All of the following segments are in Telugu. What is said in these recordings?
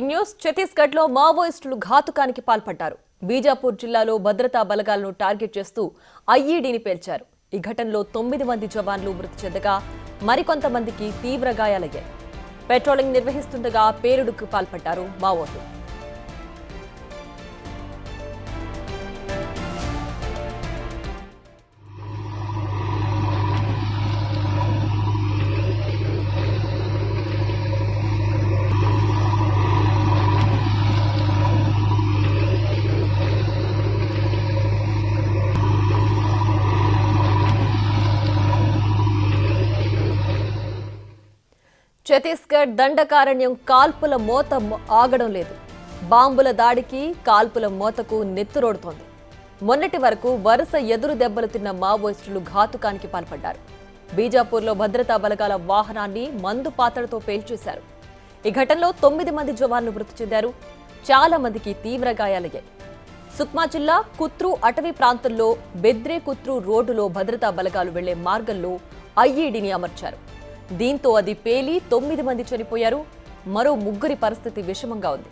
న్యూస్ ఛత్తీస్గఢ్ లో మావోయిస్టులు ఘాతుకానికి పాల్పడ్డారు. బీజాపూర్ జిల్లాలో భద్రతా బలగాలను టార్గెట్ చేస్తూ ఐఈడీని పేల్చారు. ఈ ఘటనలో 9 మంది జవాన్లు మృతి చెందగా మరికొంతమందికి తీవ్ర గాయాలయ్యాయి. పెట్రోలింగ్ నిర్వహిస్తుండగా పేలుడుకు పాల్పడ్డారు మావోలు. ఛత్తీస్గఢ్ దండకారణ్యం కాల్పుల మోత ఆగడం లేదు. బాంబుల దాడికి కాల్పుల మోతకు నెత్తురోడుతోంది. మొన్నటి వరకు వరుస ఎదురు దెబ్బలు తిన్న మావోయిస్టులు ఘాతుకానికి పాల్పడ్డారు. బీజాపూర్లో భద్రతా బలగాల వాహనాన్ని మందు పాత్రలతో పేల్చేశారు. ఈ ఘటనలో 9 మంది జవాన్లు మృతి చెందారు. చాలా మందికి తీవ్ర గాయాలయ్యాయి. సుక్మా జిల్లా కుత్రు అటవీ ప్రాంతంలో బెద్రే కుత్రు రోడ్డులో భద్రతా బలగాలు వెళ్లే మార్గంలో ఐఈడీని అమర్చారు. దీంతో అది పేలి 9 మంది చనిపోయారు. మరో 3 పరిస్థితి విషమంగా ఉంది.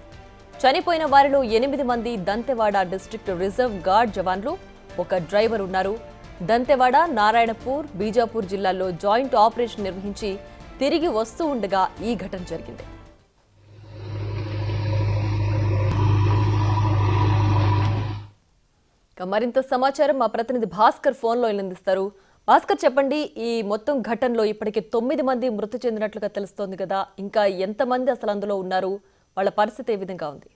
చనిపోయిన వారిలో 8 మంది దంతెవాడ డిస్ట్రిక్ట్ రిజర్వ్ గార్డ్ జవాన్లు, ఒక డ్రైవర్ ఉన్నారు. దంతెవాడ, నారాయణపూర్, బీజాపూర్ జిల్లాల్లో జాయింట్ ఆపరేషన్ నిర్వహించి తిరిగి వస్తూ ఉండగా ఈ ఘటన జరిగింది. మరింత సమాచారం మా ప్రతినిధి భాస్కర్ ఫోన్లో అందిస్తారు. భాస్కర్, చెప్పండి, ఈ మొత్తం ఘటనలో ఇప్పటికే 9 మంది మృతి చెందినట్లుగా తెలుస్తోంది కదా, ఇంకా ఎంతమంది అసలు అందులో ఉన్నారు, వాళ్ళ పరిస్థితి ఏ విధంగా ఉంది?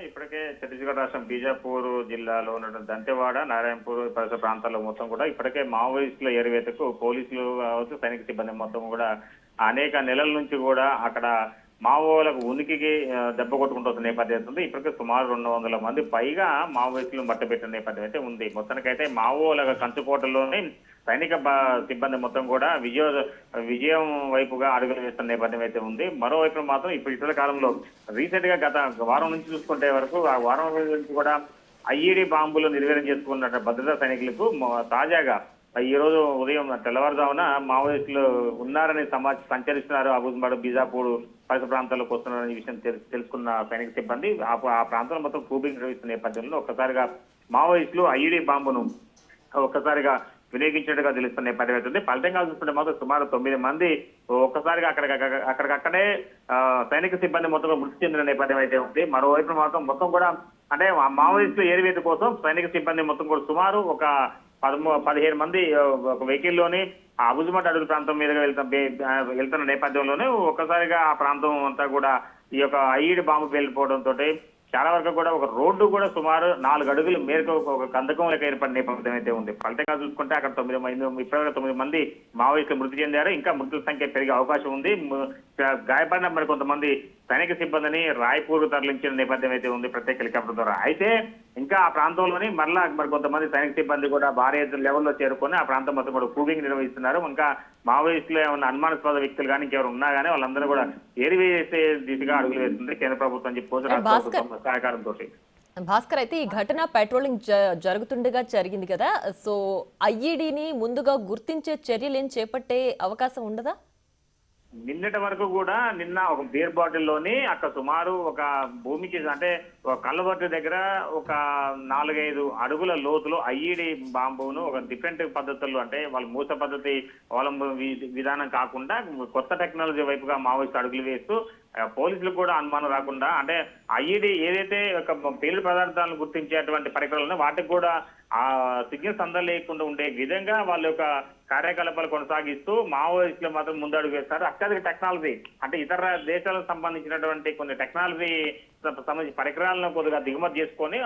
ఇప్పటికే ఛత్తీస్గఢ్ రాష్ట్రం బీజాపూర్ జిల్లాలో ఉన్న దంతెవాడ, నారాయణపూర్ పరిసర ప్రాంతాల్లో మొత్తం కూడా ఇప్పటికే మావోయిస్టుల ఏరివేతకు పోలీసులు కావచ్చు, సైనిక సిబ్బంది మొత్తం కూడా అనేక నెలల నుంచి కూడా అక్కడ మావోలకు ఉనికికి దెబ్బ కొట్టుకుంటున్న నేపథ్యం ఉంది. ఇప్పటికే సుమారు 200 మంది పైగా మావోయిస్టులు మట్టబెట్టిన నేపథ్యం అయితే ఉంది. మొత్తానికైతే మావోల కంచుకోటలోని సైనిక సిబ్బంది మొత్తం కూడా విజయం వైపుగా అడుగులు వేస్తున్న నేపథ్యం అయితే ఉంది. మరోవైపు మాత్రం ఇప్పుడు ఇటీవల కాలంలో రీసెంట్ గా గత వారం నుంచి చూసుకుంటే వరకు ఆ వారం నుంచి కూడా ఐఈడీ బాంబులు నిర్వీర్యం చేసుకున్న భద్రతా సైనికులకు తాజాగా ఈ రోజు ఉదయం తెల్లవారుజామున మావోయిస్టులు ఉన్నారని సంచరిస్తున్నారు, అబుజ్బాడ్, బీజాపూర్ పరిసర ప్రాంతాల్లోకి వస్తున్నారనే విషయం తెలుసుకున్న సైనిక సిబ్బంది ఆ ప్రాంతంలో మొత్తం కూబింగ్ నిర్వహిస్తున్న నేపథ్యంలో ఒక్కసారిగా మావోయిస్టులు ఐఈడీ బాంబును ఒక్కసారిగా వినియోగించినట్టుగా తెలుస్తున్న నేపథ్యం అవుతుంది. ఫలితంగా చూసుకుంటే మాత్రం సుమారు 9 మంది ఒక్కసారిగా అక్కడికక్కడే సైనిక సిబ్బంది మొత్తం మృతి చెందిన నేపథ్యం అయితే ఉంది. మరోవైపు మాత్రం మొత్తం కూడా అంటే మావోయిస్టులు ఏరివేత కోసం సైనిక సిబ్బంది మొత్తం కూడా సుమారు ఒక 17 మంది ఒక వెహికల్లోని అబుజ్బాడ్ అడవి ప్రాంతం మీదుగా వెళ్తున్న నేపథ్యంలోనే ఒక్కసారిగా ఆ ప్రాంతం అంతా కూడా ఈ యొక్క ఐఈడీ బాంబు పేలిపోవడంతో చాలా వరకు కూడా ఒక రోడ్డు కూడా సుమారు 4 అడుగుల మేరకు ఒక కందకం లెక్క ఏర్పడిన నేపథ్యం అయితే ఉంది. ఫలితంగా చూసుకుంటే అక్కడ 9 మంది మావోయిస్టులు మృతి చెందారు. ఇంకా మృతుల సంఖ్య పెరిగే అవకాశం ఉంది. గాయపడిన మరి కొంతమంది సైనిక సిబ్బందిని రాయ్పూర్ తరలించిన నేపథ్యం అయితే ఉంది ప్రత్యేక హెలికాప్టర్ ద్వారా. అయితే ఇంకా ఆ ప్రాంతంలోని మరి కొంతమంది సైనిక సిబ్బంది కూడా భారీ లెవెల్లో చేరుకొని ఆ ప్రాంతం మొత్తం కూడా కూబింగ్ నిర్వహిస్తున్నారు. ఇంకా మావోయిస్టులు ఏమన్నా అనుమానాస్పద వ్యక్తులు కానీ ఇంకెవరు ఉన్నా కానీ వాళ్ళందరూ కూడా ఏరివేసే దిశగా అడుగులు వేస్తుంది కేంద్ర ప్రభుత్వం చెప్పి రాష్ట్ర ప్రభుత్వం సహకారంతో. భాస్కర్, అయితే ఈ ఘటన పెట్రోలింగ్ జరుగుతుండగా జరిగింది కదా, సో ఐఈడీని ముందుగా గుర్తించే చర్యలు ఏం చేపట్టే అవకాశం ఉండదా? నిన్నటి వరకు కూడా నిన్న ఒక బీర్ బాటిల్లోని అక్కడ సుమారు ఒక భూమికి అంటే ఒక కళ్ళబొట్టు దగ్గర ఒక 4-5 అడుగుల లోతులో ఐఈడీ బాంబును ఒక డిఫరెంట్ పద్ధతుల్లో అంటే వాళ్ళ మూస పద్ధతి విధానం కాకుండా కొత్త టెక్నాలజీ వైపుగా మావోయిస్టు అడుగులు వేస్తూ పోలీసులకు కూడా అనుమానం రాకుండా అంటే ఐఈడీ ఏదైతే ఒక పేలుడు పదార్థాలను గుర్తించేటువంటి పరికరాలను వాటికి కూడా ఆ సిగ్నల్స్ అందలేకుండా ఉండే విధంగా వాళ్ళ యొక్క కార్యకలాపాలు కొనసాగిస్తూ మావోయిస్టులు మాత్రం ముందడుగు వేస్తారు. అత్యధిక టెక్నాలజీ అంటే ఇతర దేశాలకు సంబంధించినటువంటి కొన్ని టెక్నాలజీ సంబంధించి పరికరాలను కొద్దిగా దిగుమతి చేసుకొని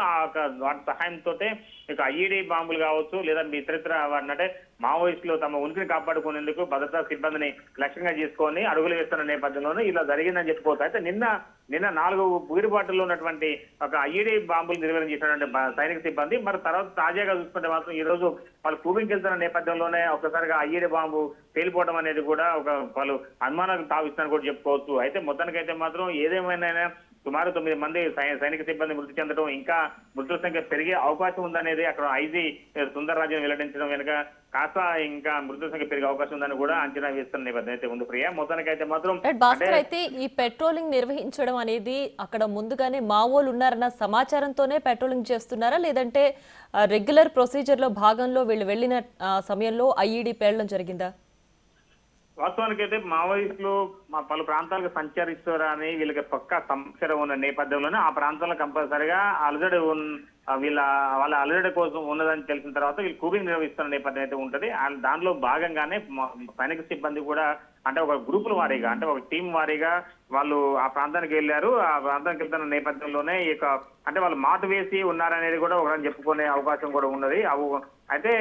వాటి సహాయంతో ఇక ఐఈడీ బాంబులు కావచ్చు లేదా ఇతరితర వాటినంటే మావోయిస్టులు తమ ఉనికిని కాపాడుకునేందుకు భద్రతా సిబ్బందిని లక్ష్యంగా చేసుకొని అడుగులు వేస్తున్న నేపథ్యంలోనే ఇలా జరిగిందని చెప్పుకోవచ్చు. అయితే నిన్న 4 బీరుబాటుల్లో ఉన్నటువంటి ఒక ఐఈడీ బాంబులు నిర్వహణ చేసినటువంటి సైనిక సిబ్బంది మరి తర్వాత తాజాగా చూసుకుంటే మాత్రం ఈ రోజు వాళ్ళు కూబింగ్కి వెళ్తున్న నేపథ్యంలోనే ఒక్కసారిగా ఐఈడీ బాంబు పేలిపోవడం అనేది కూడా ఒక వాళ్ళు అనుమానాలకు తావిస్తారని కూడా చెప్పుకోవచ్చు. అయితే మొత్తానికైతే మాత్రం ఏదేమైనా సుమారు 9 మంది సైనిక సిబ్బంది మృతి చెందడం, ఇంకా మృతుల సంఖ్య పెరిగే అవకాశం ఉందనేది అక్కడ ఐజీ సుందర్ రాజన్ వెల్లడించడం వెనుక కాస్త ఇంకా మృతుల సంఖ్య పెరిగే అవకాశం ఉందని కూడా అంచనా వేస్తున్న నేపథ్యం అయితే ఉంది ప్రియా. మొత్తానికైతే మాత్రం భాస్కర్, అయితే ఈ పెట్రోలింగ్ నిర్వహించడం అనేది అక్కడ ముందుగానే మావోలు ఉన్నారన్న సమాచారంతోనే పెట్రోలింగ్ చేస్తున్నారా, లేదంటే రెగ్యులర్ ప్రొసీజర్ లో భాగంలో వీళ్ళు వెళ్లిన సమయంలో ఐఈడి పేలడం జరిగిందా? వాస్తవానికి అయితే మావోయిస్టులు పలు ప్రాంతాలకు సంచరిస్తారని వీళ్ళకి పక్కా సమాచారం ఉన్న నేపథ్యంలోనే ఆ ప్రాంతంలో కంపల్సరిగా అలజడి వాళ్ళ అలజడి కోసం ఉన్నదని తెలిసిన తర్వాత వీళ్ళు కూబింగ్ నిర్వహిస్తున్న నేపథ్యం అయితే ఉంటది. దానిలో భాగంగానే సైనిక సిబ్బంది కూడా అంటే ఒక గ్రూపుల వారీగా, అంటే ఒక టీం వారీగా వాళ్ళు ఆ ప్రాంతానికి వెళ్ళారు. ఆ ప్రాంతానికి వెళ్తున్న నేపథ్యంలోనే అంటే వాళ్ళు మాటు వేసి ఉన్నారనేది కూడా ఒకరని చెప్పుకునే అవకాశం కూడా ఉన్నది. అయితే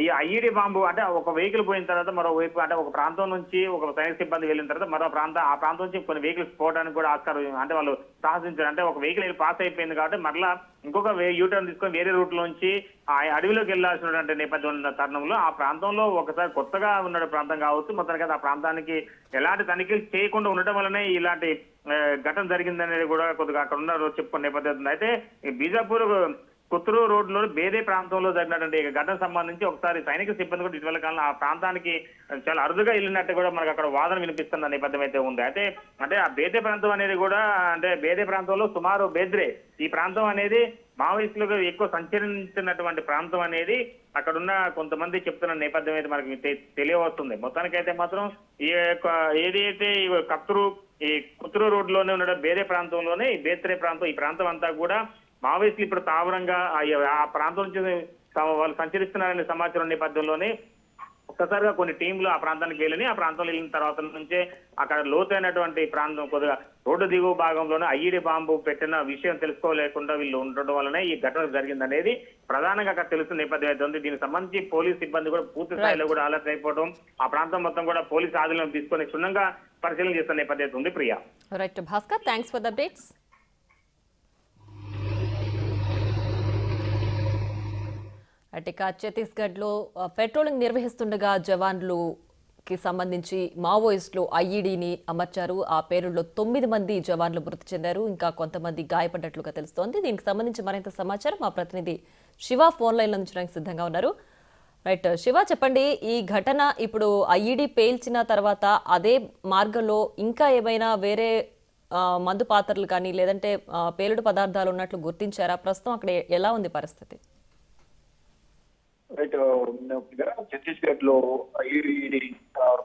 ఈ ఐఈడి బాంబు అంటే ఒక వెహికల్ పోయిన తర్వాత మరోవైపు అంటే ఒక ప్రాంతం నుంచి ఒక సైనిక సిబ్బంది వెళ్ళిన తర్వాత ఆ ప్రాంతం నుంచి కొన్ని వెహికల్స్ పోవడానికి కూడా ఆస్కారం, అంటే వాళ్ళు సాహసించారు. అంటే ఒక వెహికల్ పాస్ అయిపోయింది కాబట్టి మరలా ఇంకొక యూటర్న్ తీసుకొని వేరే రూట్ లోంచి ఆ అడవిలోకి వెళ్లాల్సినటువంటి నేపథ్యం ఉన్న తరుణంలో ఆ ప్రాంతంలో ఒకసారి కొత్తగా ఉన్న ప్రాంతం కావచ్చు, మొత్తానికి ఆ ప్రాంతానికి ఎలాంటి తనిఖీలు చేయకుండా ఉండటం వల్లనే ఇలాంటి ఘటన జరిగిందనేది కూడా కొద్దిగా అక్కడ ఉన్న చెప్పుకునే నేపథ్యం ఉంది. అయితే బీజాపూర్ కుత్రూ రోడ్ లో బేదే ప్రాంతంలో జరిగినటువంటి ఘటన సంబంధించి ఒకసారి సైనిక సిబ్బంది కూడా ఇటీవల కాలంలో ఆ ప్రాంతానికి చాలా అరుదుగా వెళ్ళినట్టు కూడా మనకు అక్కడ వాదన వినిపిస్తున్న నేపథ్యం అయితే ఉంది. అంటే ఆ బేదే ప్రాంతం అనేది కూడా అంటే బేదే ప్రాంతంలో సుమారు బేద్రే ఈ ప్రాంతం అనేది మావోయిస్టులకు ఎక్కువ సంచరించినటువంటి ప్రాంతం అనేది అక్కడున్న కొంతమంది చెప్తున్న నేపథ్యం అయితే మనకి తెలియవస్తుంది. మొత్తానికైతే మాత్రం ఏదైతే ఈ కుత్రూ రోడ్ లోనే ఉన్న బేదే ప్రాంతంలోనే ఈ బేత్రే ప్రాంతం, ఈ ప్రాంతం అంతా కూడా మావోయిస్టులు ఇప్పుడు తావరంగా ఆ ప్రాంతం నుంచి వాళ్ళు సంచరిస్తున్నారనే సమాచారం నేపథ్యంలోనే ఒక్కసారిగా కొన్ని టీంలు ఆ ప్రాంతానికి వెళ్ళని ఆ ప్రాంతంలో వెళ్ళిన తర్వాత నుంచే అక్కడ లోతైనటువంటి ప్రాంతం కొద్దిగా రోడ్డు దిగువ భాగంలోనే ఐఈడి బాంబు పెట్టిన విషయం తెలుసుకోలేకుండా వీళ్ళు ఉండడం వల్లనే ఈ ఘటన జరిగిందనేది ప్రధానంగా అక్కడ తెలుస్తున్న నేపథ్యం అయితే ఉంది. దీనికి సంబంధించి పోలీస్ సిబ్బంది కూడా పూర్తి స్థాయిలో కూడా అలర్ట్ అయిపోవడం, ఆ ప్రాంతం మొత్తం కూడా పోలీస్ ఆధీనం తీసుకొని క్షుణ్ణంగా పరిశీలన చేస్తున్న నేపథ్యం ఉంది Priya. Right Bhaskar, thanks for the updates. అటిక ఛత్తీస్గఢ్లో పెట్రోలింగ్ నిర్వహిస్తుండగా జవాన్లుకి సంబంధించి మావోయిస్టులు ఐఈడీని అమర్చారు. ఆ పేరులో 9 మంది జవాన్లు మృతి చెందారు, ఇంకా కొంతమంది గాయపడ్డట్లుగా తెలుస్తోంది. దీనికి సంబంధించి మరింత సమాచారం మా ప్రతినిధి శివ ఫోన్ లైన్లో ఉంచడానికి సిద్ధంగా ఉన్నారు. రైట్ శివ, చెప్పండి, ఈ ఘటన ఇప్పుడు ఐఈడీ పేల్చిన తర్వాత అదే మార్గంలో ఇంకా ఏమైనా వేరే మందు పాత్రలు కానీ లేదంటే పేలుడు పదార్థాలు ఉన్నట్లు గుర్తించారా? ప్రస్తుతం అక్కడ ఎలా ఉంది పరిస్థితి? రైట్, ఛత్తీస్గఢ్ లో ఐఈడీ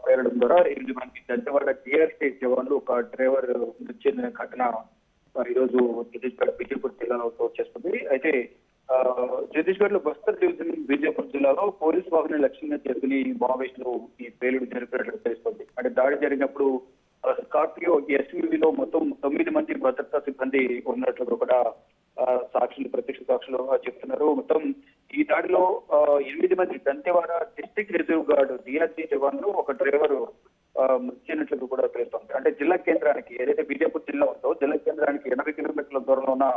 పేరడం ద్వారా 8 మంది దంతెవాడ టీఆర్సీ జవాన్లు ఒక డ్రైవర్ మృతి చెందిన ఘటన ఈరోజు ఛత్తీస్గఢ్ బీజాపూర్ జిల్లాలో చోటు చేసుకుంది. అయితే ఛత్తీస్గఢ్ లో బస్తర్ డివిజన్ బీజాపూర్ జిల్లాలో పోలీసు వాహనం లక్ష్యంగా చేసుకుని మావోయిస్టులు ఈ పేలుడు జరిపినట్లు తెలుస్తోంది. అంటే దాడి జరిగినప్పుడు స్కార్పియో ఎస్యూవీలో మొత్తం 9 మంది భద్రతా సిబ్బంది ఉన్నట్లు కూడా సాక్షులు, ప్రత్యక్ష సాక్షులు చెప్తున్నారు. మొత్తం ఈ దాడిలో 8 మంది Dantewada district reserve guard DRG జవాన్లు, ఒక డ్రైవర్ మృతి చెందినట్లు కూడా తెలుస్తోంది. అంటే జిల్లా కేంద్రానికి, ఏదైతే బీజాపూర్ జిల్లా ఉందో జిల్లా కేంద్రానికి 80 కిలోమీటర్ల దూరంలో ఉన్న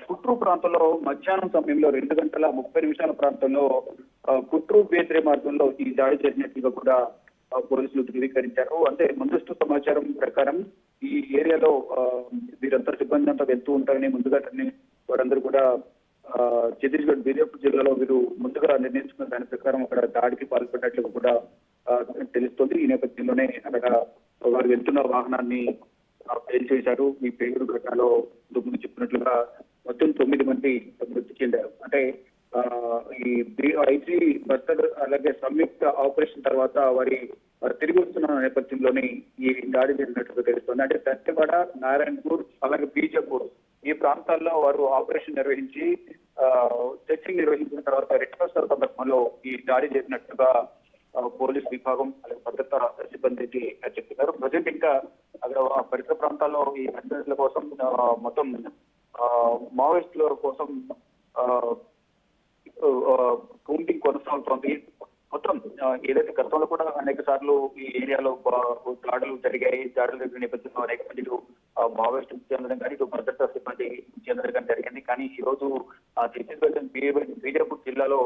కుట్రూ ప్రాంతంలో మధ్యాహ్నం సమయంలో 2 గంటల 30 నిమిషాల ప్రాంతంలో కుట్రూ బేద్రే మార్గంలో ఈ దాడి జరిగినట్లుగా కూడా పోలీసులు ధృవీకరించారు. అంటే ముందస్తు సమాచారం ప్రకారం ఈ ఏరియాలో వీరంతా సిబ్బంది అంతా వెళ్తూ ఉంటారని ముందుగానే వారందరూ కూడా ఛత్తీస్గఢ్ బీజాపూర్ జిల్లాలో వీరు ముందుగా నిర్ణయించుకున్న దాని ప్రకారం అక్కడ దాడికి పాల్పడినట్లు కూడా తెలుస్తోంది. ఈ నేపథ్యంలోనే అక్కడ వారు వెళ్తున్న వాహనాన్ని పేల్చేశారు. ఈ పేలుడు ఘటనలో ముందు చెప్పినట్లుగా మొత్తం 9 మంది మృతి చెందారు. అంటే ఈ ఐజీ బస్తర్ అలాగే సంయుక్త ఆపరేషన్ తర్వాత వారి తిరిగి వస్తున్న నేపథ్యంలోనే ఈ దాడి జరిగినట్టుగా తెలుస్తోంది. అంటే దంతెవాడ, నారాయణపూర్ అలాగే బీజాపూర్ ఈ ప్రాంతాల్లో వారు ఆపరేషన్ నిర్వహించి సెర్చింగ్ నిర్వహించిన తర్వాత రిటర్న్ సందర్భంలో ఈ దాడి జరిగినట్టుగా పోలీస్ విభాగం అలాగే భద్రతా సిబ్బంది చెప్తున్నారు. ప్రజెంట్ ఇంకా అక్కడ పరిసర ప్రాంతాల్లో ఈ అభ్యర్థుల కోసం మొత్తం మావోయిస్టుల కోసం కౌంటింగ్ కొనసాగుతోంది. మొత్తం ఏదైతే గతంలో కూడా అనేక సార్లు ఈ ఏరియాలో దాడులు జరిగాయి. దాడులు జరిగిన నేపథ్యంలో అనేక మంది మావోయిస్టులు చెందడం కానీ భద్రతా సిబ్బంది చెందడం కానీ జరిగింది. కానీ ఈ రోజు ఛత్తీస్గఢ్ బీజాపూర్ జిల్లాలో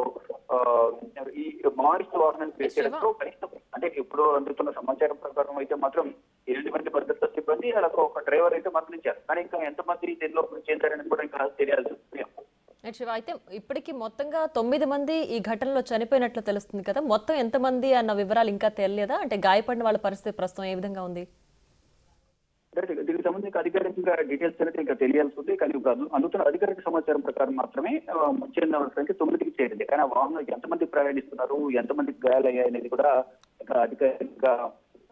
ఈ మావోయిస్టు వాహనాన్ని పేర్చడంతో కనీసం అంటే ఇప్పుడు అందుతున్న సమాచారం ప్రకారం అయితే మాత్రం 8 మంది భద్రతా సిబ్బంది అలాగే ఒక డ్రైవర్ అయితే మరణించారు. కానీ ఇంకా ఎంతమంది దీనిలో చేశారని కూడా ఇంకా తెలియాల్సి ఉంది. శివ, అయితే ఇప్పటికి మొత్తంగా 9 మంది ఈ ఘటనలో చనిపోయినట్లు తెలుస్తుంది కదా, మొత్తం ఎంతమంది అన్న వివరాలు ఇంకా తెలియదా? అంటే గాయపడిన వాళ్ళ పరిస్థితి ప్రస్తుతం ఏ విధంగా ఉంది? దీనికి సంబంధించి అధికారికంగా డీటెయిల్స్ అనేది ఇంకా తెలియాల్సి ఉంది. కానీ అందుతున్న అధికారిక సమాచారం ప్రకారం మాత్రమే చెందిన సంఖ్య 9కి చేరింది. కానీ ఆ వాహనంలో ఎంతమంది ప్రయాణిస్తున్నారు, ఎంతమందికి గాయాలయ్యాయి అనేది కూడా ఇంకా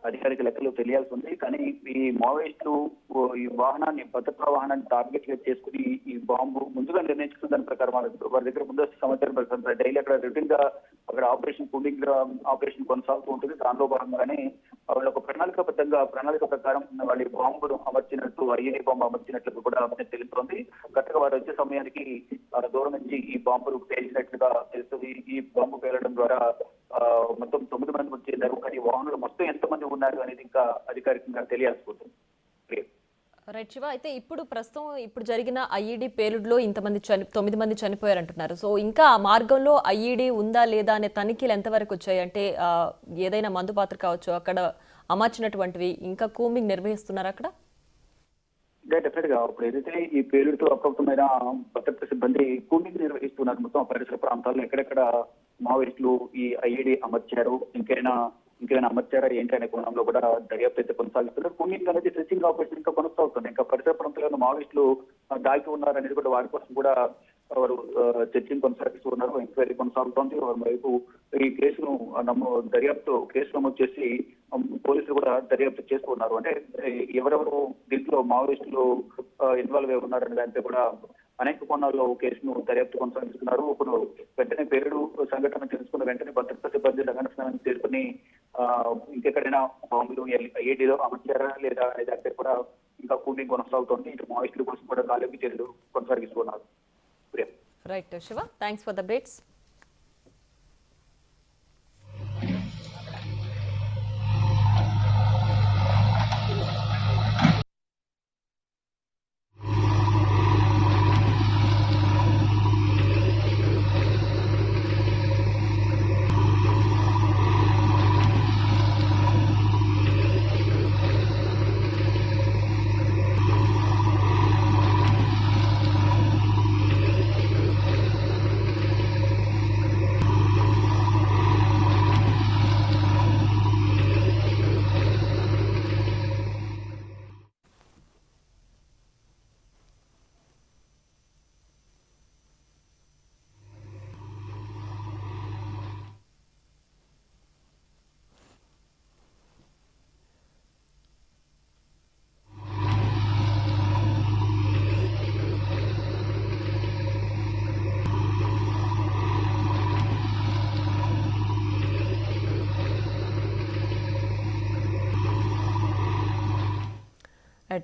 అధికారిక లెక్కలు తెలియాల్సి ఉంది. కానీ ఈ మావోయిస్టులు ఈ భద్రతా వాహనాన్ని టార్గెట్ గా చేసుకుని ఈ బాంబు ముందుగా నిర్ణయించుకున్న దాని ప్రకారం వారి దగ్గర ముందస్తు సమాచారం ప్రకారం డైలీ అక్కడ రొటీన్ గా అక్కడ ఆపరేషన్ కొనసాగుతూ ఉంటుంది. దానిలో భాగంగానే వాళ్ళు ఒక ప్రణాళిక ప్రకారం వాళ్ళు బాంబును అమర్చినట్టు, ఐఈడీ బాంబు అమర్చినట్లు కూడా తెలుస్తోంది. కరెక్ట్గా వారు వచ్చే సమయానికి దూరం నుంచి ఈ బాంబులు పేల్చినట్లుగా తెలుస్తుంది. ఈ బాంబు పేలడం ద్వారా మొత్తం 9 మంది మృతి చెందారు. కానీ వాహనంలో మొత్తం ఎంతమంది ఉన్నారు అనేది ఇంకా అధికారికంగా తెలియాల్సి ఉంటుంది. రైట్ శివ, అయితే ఇప్పుడు జరిగిన ఐఈడీ పేలుడులో 9 మంది చనిపోయారంటున్నారు. సో ఇంకా ఆ మార్గంలో ఐఈడీ ఉందా లేదా అనే తనిఖీలు ఎంతవరకు వచ్చాయి? అంటే ఏదైనా మందు పాత్ర కావచ్చు అక్కడ అమర్చినటువంటివి ఇంకా కూంబింగ్ నిర్వహిస్తున్నారు అక్కడ? డెఫినెట్ గా ఇప్పుడు ఏదైతే ఈ పేలుడుతో అప్రమత్తమైన భద్రతా సిబ్బంది కూంబింగ్ నిర్వహిస్తున్నారు. మొత్తం పరిసర ప్రాంతాల్లో ఎక్కడెక్కడ మావోయిస్టులు ఈ ఐఈడీ అమర్చారు, ఇంకైనా అమర్చారా ఏంటి అనే కోణంలో కూడా దర్యాప్తు అయితే కొనసాగిస్తున్నారు. కూంబింగ్ అనేది ట్రెసింగ్ ఆపరేషన్ ఇంకా కొనసాగుతుంది. ఇంకా పరిసర ప్రాంతాల్లో మావోయిస్టులు దాగి ఉన్నారు అనేది కూడా వారి కోసం కూడా వారు చర్చను కొనసాగిస్తూ ఉన్నారు. ఎంక్వైరీ కొనసాగుతోంది. వారి వైపు ఈ కేసును కేసు నమోదు చేసి పోలీసులు కూడా దర్యాప్తు చేస్తూ ఉన్నారు. అంటే ఎవరెవరు దీంట్లో మావోయిస్టులు ఇన్వాల్వ్ అయి ఉన్నారనే దానిపై కూడా అనేక కోణాల్లో కేసును దర్యాప్తు కొనసాగిస్తున్నారు. ఇప్పుడు వెంటనే పేలుడు సంఘటన తెలుసుకున్న వెంటనే భద్రతా సిబ్బంది రంగన స్నానం చేసుకుని ఇంకెక్కడైనా బాంబులు ఐఐటీలో అమర్చారా లేదా అనే దానిపై కూడా ఇంకా కూంబింగ్ కొనసాగుతోంది. ఇటు మావోయిస్టుల కోసం కూడా గాలింపు చర్యలు కొనసాగిస్తున్నారు. Right Shiva, thanks for the updates.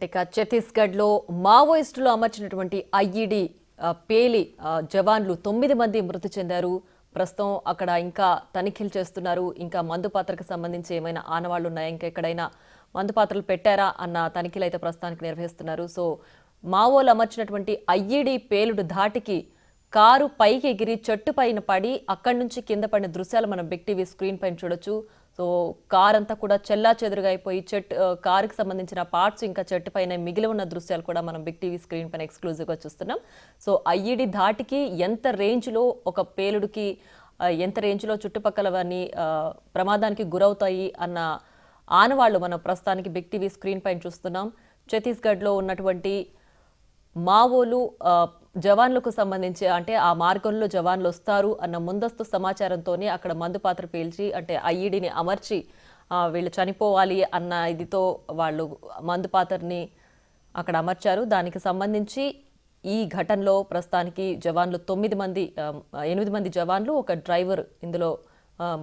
ఇక ఛత్తీస్గఢ్లో మావోయిస్టులు అమర్చినటువంటి ఐఈడీ పేలి జవాన్లు 9 మంది మృతి చెందారు. ప్రస్తుతం అక్కడ ఇంకా తనిఖీలు చేస్తున్నారు. ఇంకా మందు పాత్రకు సంబంధించి ఏమైనా ఆనవాళ్లు ఉన్నాయా, ఇంకా ఎక్కడైనా మందు పాత్రలు పెట్టారా అన్న తనిఖీలు అయితే ప్రస్తుతానికి నిర్వహిస్తున్నారు. సో మావోలు అమర్చినటువంటి ఐఈడీ పేలుడు ధాటికి కారు పైకి ఎగిరి చెట్టు పైన పడి అక్కడి నుంచి కింద పడిన దృశ్యాలు మనం బిగ్ టీవీ స్క్రీన్ పైన చూడొచ్చు. సో కార్ అంతా కూడా చెల్లా చెదురుగా అయిపోయి కారుకి సంబంధించిన పార్ట్స్ ఇంకా చెట్టు పైన మిగిలి ఉన్న దృశ్యాలు కూడా మనం బిగ్ టీవీ స్క్రీన్ పైన ఎక్స్క్లూజివ్గా చూస్తున్నాం. సో ఐఈడీ ధాటికి ఎంత రేంజ్లో ఒక పేలుడుకి ఎంత రేంజ్లో చుట్టుపక్కలవన్నీ ప్రమాదానికి గురవుతాయి అన్న ఆనవాళ్లు మనం ప్రస్తుతానికి బిగ్ టీవీ స్క్రీన్ పైన చూస్తున్నాం. ఛత్తీస్గఢ్లో ఉన్నటువంటి మావోలు జవాన్లకు సంబంధించి అంటే ఆ మార్గంలో జవాన్లు వస్తారు అన్న ముందస్తు సమాచారంతోనే అక్కడ మందు పాత్ర పీల్చి అంటే ఐఈడీని అమర్చి వీళ్ళు చనిపోవాలి అన్న ఇదితో వాళ్ళు మందు పాత్రని అక్కడ అమర్చారు. దానికి సంబంధించి ఈ ఘటనలో ప్రస్తుతానికి జవాన్లు 8 మంది జవాన్లు, ఒక డ్రైవర్ ఇందులో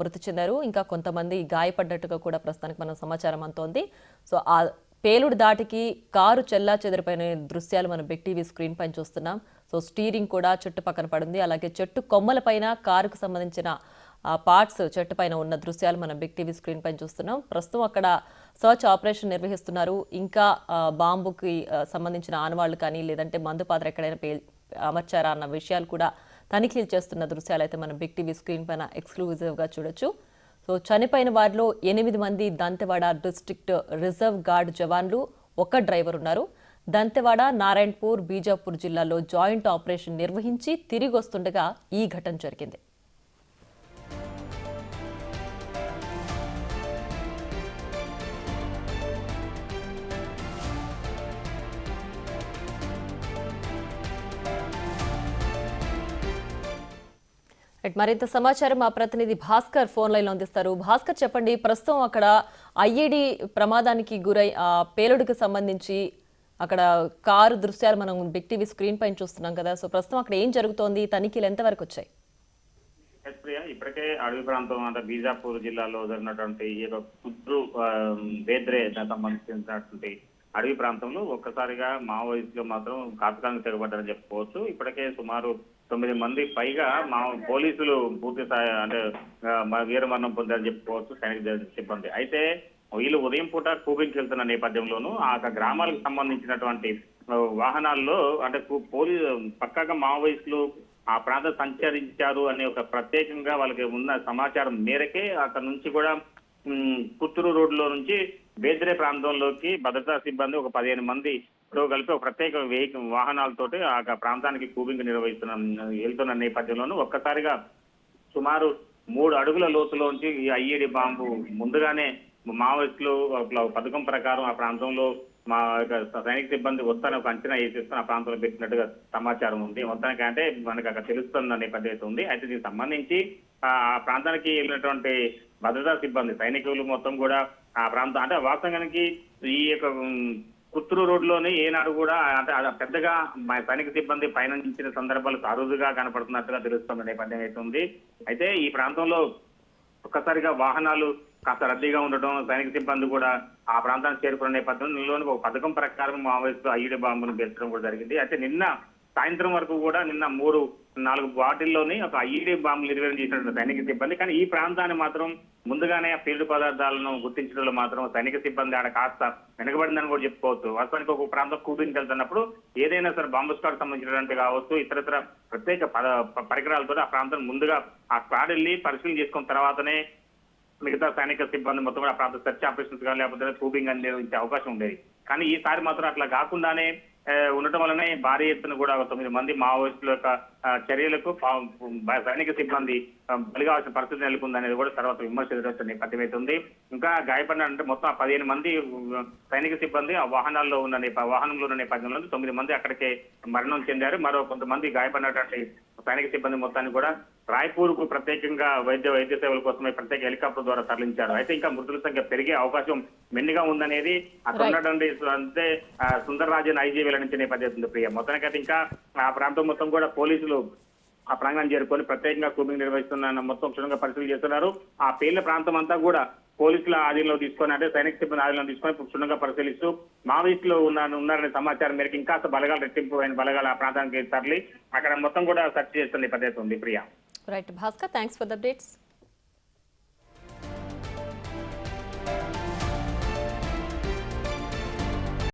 మృతి చెందారు. ఇంకా కొంతమంది గాయపడ్డట్టుగా కూడా ప్రస్తుతానికి మనం సమాచారం అందుతోంది. సో ఆ పేలుడు దాటికి కారు చెల్లా చెదిరిపోయిన దృశ్యాలు మనం బిగ్ టీవీ స్క్రీన్ పైన చూస్తున్నాం. సో స్టీరింగ్ కూడా చెట్టు పక్కన పడింది. అలాగే చెట్టు కొమ్మల పైన కారుకు సంబంధించిన పార్ట్స్ చెట్టు పైన ఉన్న దృశ్యాలు మనం బిగ్ టీవీ స్క్రీన్ పైన చూస్తున్నాం. ప్రస్తుతం అక్కడ సర్చ్ ఆపరేషన్ నిర్వహిస్తున్నారు. ఇంకా బాంబుకి సంబంధించిన ఆనవాళ్లు కానీ లేదంటే మందు పాత్ర ఎక్కడైనా అమర్చారా అన్న విషయాలు కూడా తనిఖీలు చేస్తున్న దృశ్యాలు అయితే మనం బిగ్ టీవీ స్క్రీన్ పైన ఎక్స్క్లూజివ్గా చూడొచ్చు. సో చనిపోయిన వారిలో 8 మంది దంతెవాడ డిస్ట్రిక్ట్ రిజర్వ్ గార్డ్ జవాన్లు, ఒక డ్రైవర్ ఉన్నారు. దంతెవాడ, నారాయణపూర్, బీజాపూర్ జిల్లాల్లో జాయింట్ ఆపరేషన్ నిర్వహించి తిరిగి వస్తుండగా ఈ ఘటన జరిగింది. మరింత సమాచారం మా ప్రతినిధి భాస్కర్ ఫోన్ లైన్ లో అందిస్తారు. భాస్కర్, చెప్పండి, ప్రస్తుతం అక్కడ ఐఈడి ప్రమాదానికి గురై పేలుడుకు సంబంధించి అక్కడ కారు దృశ్యాలు మనం బిగ్ టీవీ స్క్రీన్ పైన చూస్తున్నాం కదా. సో ప్రస్తుతం అక్కడ ఏం జరుగుతోంది, తనిఖీలు ఎంతవరకు వచ్చాయి? ఇప్పటికే అడవి ప్రాంతం అంటే బీజాపూర్ జిల్లాలో జరిగినటువంటి ఈ యొక్క కుద్రు బేద్రే సంబంధించినటువంటి అడవి ప్రాంతంలో ఒక్కసారిగా మావోయిస్టులు మాత్రం కాతకానికి తెగబడ్డారని చెప్పుకోవచ్చు. ఇప్పటికే సుమారు 9 మంది పైగా పోలీసులు పూర్తి స్థాయి అంటే వీరమరణం పొందారని చెప్పుకోవచ్చు సైనిక సిబ్బంది. అయితే వీళ్ళు ఉదయం పూట కూపింగ్కి వెళ్తున్న నేపథ్యంలోనూ ఆ గ్రామాలకు సంబంధించినటువంటి వాహనాల్లో అంటే పక్కాగా మావోయిస్టులు ఆ ప్రాంతం సంచరించారు అనే ఒక ప్రత్యేకంగా వాళ్ళకి ఉన్న సమాచారం మేరకే అక్కడ నుంచి కూడా పుత్తూరు రోడ్లో నుంచి బేద్రే ప్రాంతంలోకి భద్రతా సిబ్బంది ఒక 15 మందితో కలిపి ఒక ప్రత్యేక వాహనాలతోటి ఆ ప్రాంతానికి కూబింగ్ వెళ్తున్న నేపథ్యంలోనూ ఒక్కసారిగా సుమారు 3 అడుగుల లోతులోంచి ఈ ఐఈడి బాంబు ముందుగానే మావోయిస్టులు పథకం ప్రకారం ఆ ప్రాంతంలో మా సైనిక సిబ్బంది వస్తానే ఒక అంచనా వేసేస్తున్న ఆ ప్రాంతంలో పెట్టినట్టుగా సమాచారం ఉంది. మొత్తానికి అంటే మనకు అక్కడ తెలుస్తున్న నేపథ్యం ఉంది. అయితే దీనికి సంబంధించి ఆ ప్రాంతానికి వెళ్ళినటువంటి భద్రతా సిబ్బంది సైనికులు మొత్తం కూడా ఆ ప్రాంతం అంటే వాస్తవానికి ఈ యొక్క పుత్తూరు రోడ్లోని ఏనాడు కూడా అంటే పెద్దగా సైనిక సిబ్బంది పయనించిన సందర్భాలు అరుదుగా కనపడుతున్నట్టుగా తెలుస్తున్న నేపథ్యం అయితే ఉంది. అయితే ఈ ప్రాంతంలో ఒక్కసారిగా వాహనాలు కాస్త రద్దీగా ఉండటం, సైనిక సిబ్బంది కూడా ఆ ప్రాంతానికి చేరుకున్న నేపథ్యంలో ఒక పథకం ప్రకారం మావోయిస్టులు ఐఈడి బాంబును పేర్చడం కూడా జరిగింది. అయితే నిన్న సాయంత్రం వరకు కూడా 4 బాటిల్లోని ఒక ఐఈడి బాంబులు నిర్వహణ చేసినటువంటి సైనిక సిబ్బంది. కానీ ఈ ప్రాంతాన్ని మాత్రం ముందుగానే ఆ ఫీల్డ్ పదార్థాలను గుర్తించడంలో మాత్రం సైనిక సిబ్బంది ఆడ కాస్త వెనకబడిందని కూడా చెప్పుకోవచ్చు. వాస్తవానికి ఒక ప్రాంతం కూటింగ్కి వెళ్తున్నప్పుడు ఏదైనా సరే బాంబు స్క్వాడ్ సంబంధించినటువంటి కావచ్చు ఇతరత్ర ప్రత్యేక పరికరాలతో ఆ ప్రాంతం ముందుగా ఆ స్క్వాడ్ వెళ్ళి పరిశీలన చేసుకున్న తర్వాతనే మిగతా సైనిక సిబ్బంది మొత్తం కూడా ఆ ప్రాంత సెర్చ్ ఆపరేషన్స్ కానీ లేకపోతే కూబింగ్ అని నిర్వహించే అవకాశం ఉండేది. కానీ ఈసారి మాత్రం అట్లా కాకుండానే ఉండటం వల్లనే భారీ ఎత్తున కూడా 9 మంది మావోయిస్టుల యొక్క చర్యలకు సైనిక సిబ్బంది బలిగాల్సిన పరిస్థితి నెలకొందనేది కూడా తర్వాత విమర్శ ఎదురవుతున్న నేపథ్యం అయితే ఉంది. ఇంకా గాయపడిన అంటే మొత్తం 15 మంది సైనిక సిబ్బంది ఆ వాహనంలో ఉన్న నేపథ్యంలో 9 మంది అక్కడికే మరణం చెందారు. మరో కొంతమంది గాయపడినటువంటి సైనిక సిబ్బంది మొత్తాన్ని కూడా రాయ్పూర్ కు ప్రత్యేకంగా వైద్య సేవల కోసమే ప్రత్యేక హెలికాప్టర్ ద్వారా తరలించారు. అయితే ఇంకా మృతుల సంఖ్య పెరిగే అవకాశం మెండుగా ఉందనేది అక్కడ ఉన్నటువంటి అంటే సుందరరాజన్ ఐజీ వెల్లడించిన నేపథ్యం ప్రియ. మొత్తానికైతే ఇంకా ఆ ప్రాంతం మొత్తం కూడా పోలీసులు ఆ ప్రాంగణం చేరుకొని ప్రత్యేకంగా కూబింగ్ నిర్వహిస్తున్న మొత్తం క్షుణ్ణంగా పరిశీలన చేస్తున్నారు. ఆ పేర్ల ప్రాంతం అంతా కూడా పోలీసుల ఆధీనంలో తీసుకొని అంటే సైనిక సిబ్బంది ఆధీనంలో తీసుకొని క్షుణ్ణంగా పరిశీలిస్తూ మావోయిస్టులు ఉన్నారనే సమాచారం మేరకు ఇంకా బలగాలు రెట్టింపు అయిన బలగాలు ఆ ప్రాంతానికి తరలి అక్కడ మొత్తం కూడా సెర్చ్ చేస్తున్న పద్ధతి ఉంది Priya. Right Bhaskar, thanks for the updates.